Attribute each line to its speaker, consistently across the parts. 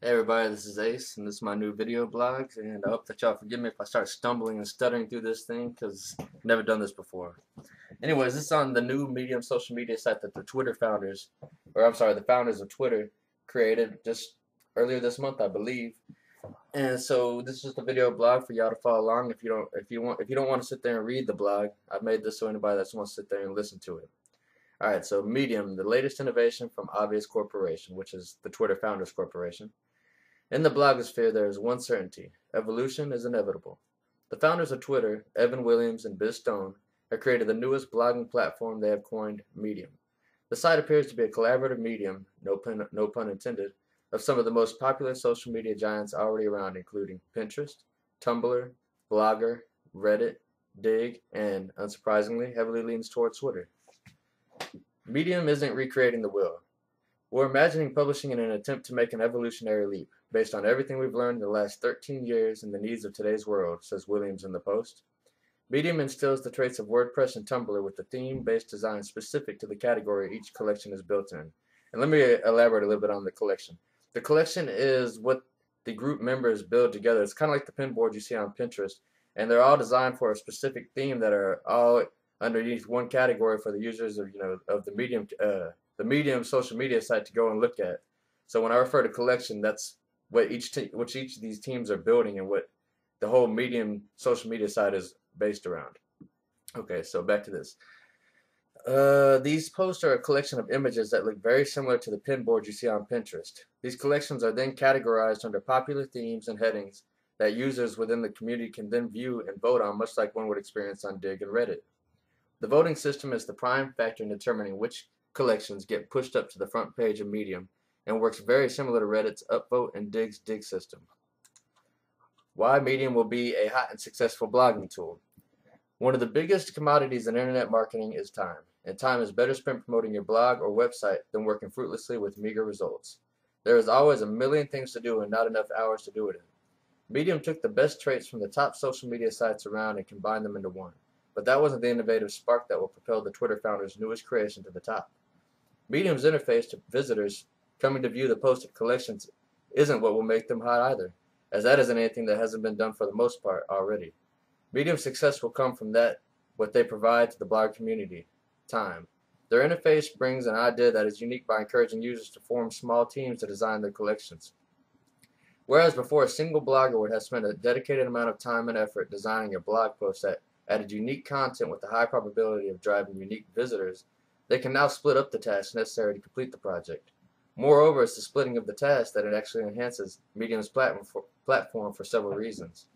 Speaker 1: Hey everybody, this is Ace, and this is my new video blog, and I hope that y'all forgive me if I start stumbling and stuttering through this thing, because I've never done this before. Anyways, this is on the new Medium social media site that the the founders of Twitter created just earlier this month, I believe. And so this is just a video blog for y'all to follow along if you don't want to sit there and read the blog. I've made this so anybody that just wants to sit there and listen to it. Alright, so Medium, the latest innovation from Obvious Corporation, which is the Twitter Founders Corporation. In the blogosphere, there is one certainty: evolution is inevitable. The founders of Twitter, Evan Williams and Biz Stone, have created the newest blogging platform they have coined Medium. The site appears to be a collaborative medium, no pun intended, of some of the most popular social media giants already around, including Pinterest, Tumblr, Blogger, Reddit, Dig, and, unsurprisingly, heavily leans towards Twitter. Medium isn't recreating the wheel. We're imagining publishing in an attempt to make an evolutionary leap, based on everything we've learned in the last 13 years and the needs of today's world, says Williams in the Post. Medium instills the traits of WordPress and Tumblr with a theme-based design specific to the category each collection is built in. And let me elaborate a little bit on the collection. The collection is what the group members build together. It's kind of like the pin board you see on Pinterest, and they're all designed for a specific theme that are all underneath one category for the users of the Medium social media site to go and look at. So when I refer to collection, that's what each of these teams are building and what the whole Medium social media site is based around. Okay, so back to this. These posts are a collection of images that look very similar to the pin board you see on Pinterest. These collections are then categorized under popular themes and headings that users within the community can then view and vote on, much like one would experience on Dig and Reddit. The voting system is the prime factor in determining which collections get pushed up to the front page of Medium, and works very similar to Reddit's upvote and Dig's dig system. Why Medium will be a hot and successful blogging tool. One of the biggest commodities in internet marketing is time, and time is better spent promoting your blog or website than working fruitlessly with meager results. There is always a million things to do and not enough hours to do it in. Medium took the best traits from the top social media sites around and combined them into one, but that wasn't the innovative spark that will propel the Twitter founders' newest creation to the top. Medium's interface to visitors coming to view the posted collections isn't what will make them hot either, as that isn't anything that hasn't been done for the most part already. Medium's success will come from what they provide to the blog community: time. Their interface brings an idea that is unique by encouraging users to form small teams to design their collections. Whereas before a single blogger would have spent a dedicated amount of time and effort designing a blog post that added unique content with a high probability of driving unique visitors, they can now split up the tasks necessary to complete the project. Moreover, it's the splitting of the task that it actually enhances Medium's platform for several reasons.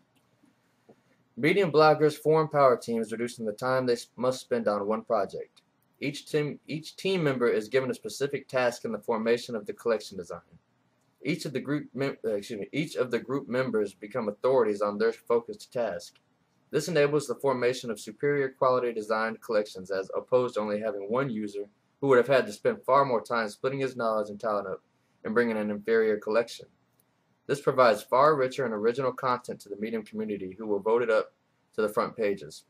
Speaker 1: Medium bloggers form power teams, reducing the time they must spend on one project. Each team member is given a specific task in the formation of the collection design. Each of the group members become authorities on their focused task. This enables the formation of superior quality designed collections, as opposed to only having one user who would have had to spend far more time splitting his knowledge and talent up and bringing an inferior collection. This provides far richer and original content to the Medium community, who will vote it up to the front pages.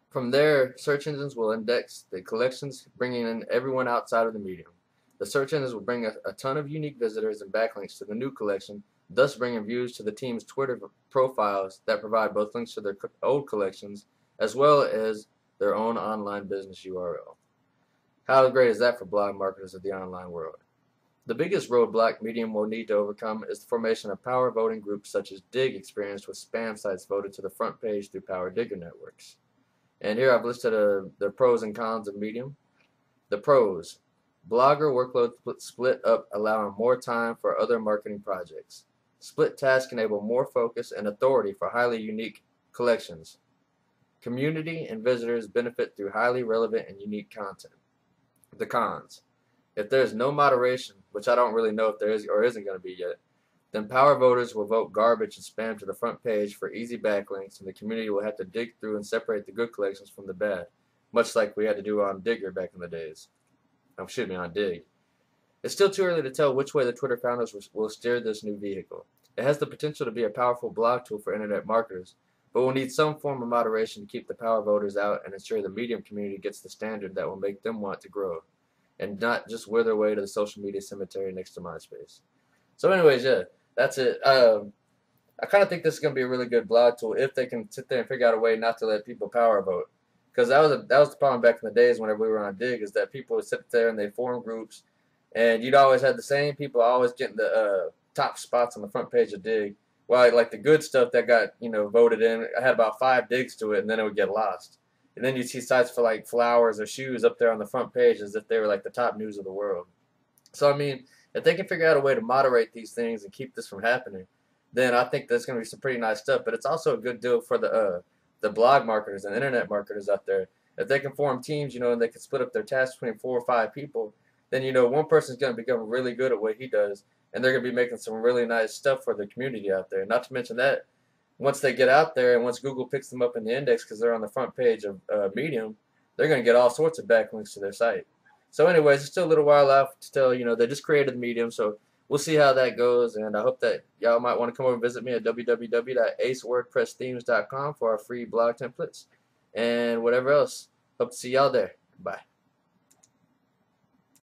Speaker 1: From there, search engines will index the collections, bringing in everyone outside of the Medium. The search engines will bring a ton of unique visitors and backlinks to the new collection, thus bringing views to the team's Twitter profiles that provide both links to their old collections as well as their own online business URL. How great is that for blog marketers of the online world? The biggest roadblock Medium will need to overcome is the formation of power voting groups such as Dig experienced with spam sites voted to the front page through Power Digger networks. And here I've listed the pros and cons of Medium. The pros: blogger workload split up, allowing more time for other marketing projects. Split tasks enable more focus and authority for highly unique collections. Community and visitors benefit through highly relevant and unique content. The cons: if there is no moderation, which I don't really know if there is or isn't going to be yet, then power voters will vote garbage and spam to the front page for easy backlinks, and the community will have to dig through and separate the good collections from the bad, much like we had to do on Digger back in the days. On Dig. It's still too early to tell which way the Twitter founders will steer this new vehicle. It has the potential to be a powerful blog tool for internet marketers, but we'll need some form of moderation to keep the power voters out and ensure the Medium community gets the standard that will make them want to grow, and not just wither away to the social media cemetery next to MySpace. So anyways, yeah, that's it. I kind of think this is going to be a really good blog tool if they can sit there and figure out a way not to let people power vote. Because that was the problem back in the days whenever we were on Dig, is that people would sit there and they form groups, and you'd always have the same people always getting the top spots on the front page of Dig. Well, like the good stuff that got voted in, I had about 5 digs to it, and then it would get lost. And then you'd see sites for like flowers or shoes up there on the front page as if they were like the top news of the world. So I mean, if they can figure out a way to moderate these things and keep this from happening, then I think there's going to be some pretty nice stuff. But it's also a good deal for the blog marketers and internet marketers out there. If they can form teams, and they can split up their tasks between 4 or 5 people, then one person's going to become really good at what he does, and they're going to be making some really nice stuff for the community out there. Not to mention that once they get out there and once Google picks them up in the index because they're on the front page of Medium, they're going to get all sorts of backlinks to their site. So anyways, it's still a little while out till, they just created Medium, so we'll see how that goes, and I hope that y'all might want to come over and visit me at www.acewordpressthemes.com for our free blog templates and whatever else. Hope to see y'all there. Bye.